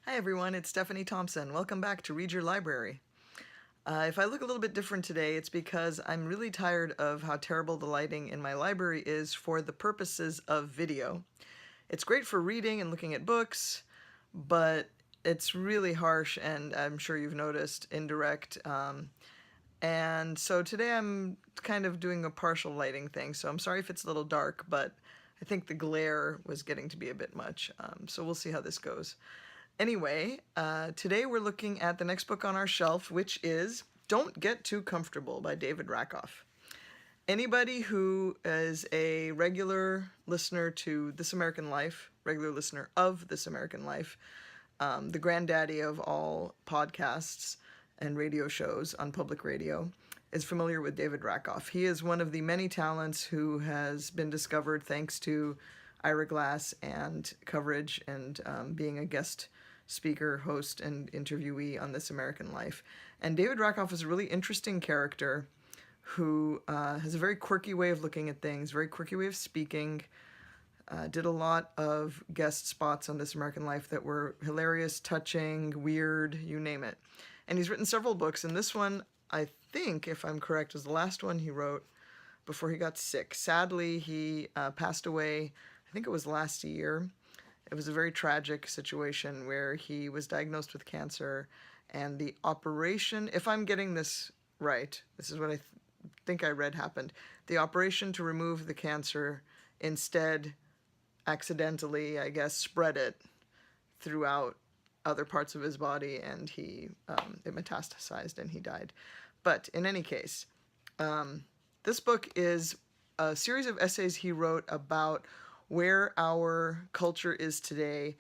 Hi everyone, it's Stephanie Thompson. Welcome back to Read Your Library. If I look a little bit different today, it's because I'm really tired of how terrible the lighting in my library is for the purposes of video. It's great for reading and looking at books, but it's really harsh and I'm sure you've noticed indirect. And so today I'm kind of doing a partial lighting thing, so I'm sorry if it's a little dark, but I think the glare was getting to be a bit much. So we'll see how this goes. Anyway, today we're looking at the next book on our shelf, which is Don't Get Too Comfortable by David Rakoff. Anybody who is a regular listener to This American Life, regular listener of This American Life, the granddaddy of all podcasts and radio shows on public radio, is familiar with David Rakoff. He is one of the many talents who has been discovered thanks to Ira Glass and coverage and being a guest speaker, host, and interviewee on This American Life. And David Rakoff is a really interesting character who has a very quirky way of looking at things, very quirky way of speaking, did a lot of guest spots on This American Life that were hilarious, touching, weird, you name it. And he's written several books, and this one, I think, if I'm correct, was the last one he wrote before he got sick. Sadly, he passed away, I think it was last year. It was a very tragic situation where he was diagnosed with cancer, and the operation, if I'm getting this right, this is what I think I read happened, the operation to remove the cancer instead accidentally, I guess, spread it throughout other parts of his body, and it metastasized and he died. But in any case, this book is a series of essays he wrote about where our culture is today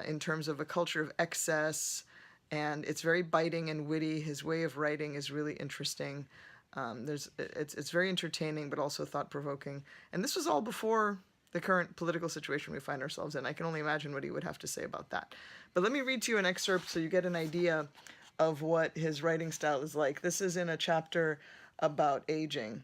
in terms of a culture of excess, and it's very biting and witty. His way of writing is really interesting. It's very entertaining, but also thought-provoking. And this was all before the current political situation we find ourselves in. I can only imagine what he would have to say about that. But let me read to you an excerpt so you get an idea of what his writing style is like. This is in a chapter about aging.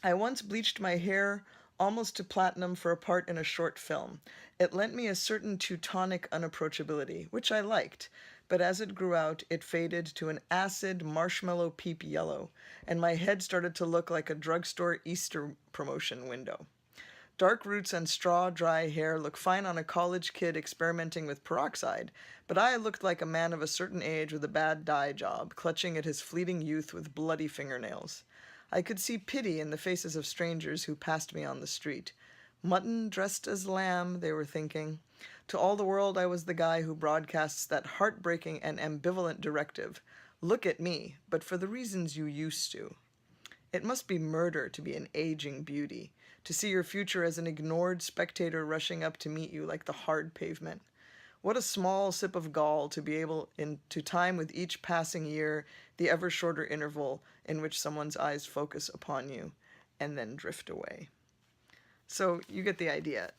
I once bleached my hair almost to platinum for a part in a short film. It lent me a certain Teutonic unapproachability, which I liked, but as it grew out, it faded to an acid marshmallow peep yellow, and my head started to look like a drugstore Easter promotion window. Dark roots and straw dry hair look fine on a college kid experimenting with peroxide, but I looked like a man of a certain age with a bad dye job, clutching at his fleeting youth with bloody fingernails. I could see pity in the faces of strangers who passed me on the street. Mutton dressed as lamb, they were thinking. To all the world I was the guy who broadcasts that heartbreaking and ambivalent directive. Look at me, but for the reasons you used to. It must be murder to be an aging beauty, to see your future as an ignored spectator rushing up to meet you like the hard pavement. What a small sip of gall to be able to time with each passing year the ever shorter interval in which someone's eyes focus upon you and then drift away. So you get the idea.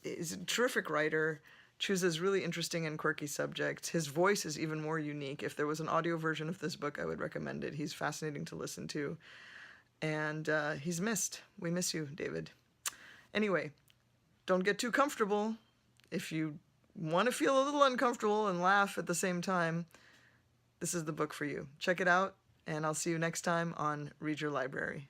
He's a terrific writer, chooses really interesting and quirky subjects. His voice is even more unique. If there was an audio version of this book, I would recommend it. He's fascinating to listen to. And he's missed. We miss you, David. Anyway, don't get too comfortable. If you want to feel a little uncomfortable and laugh at the same time, this is the book for you. Check it out, and I'll see you next time on Read Your Library.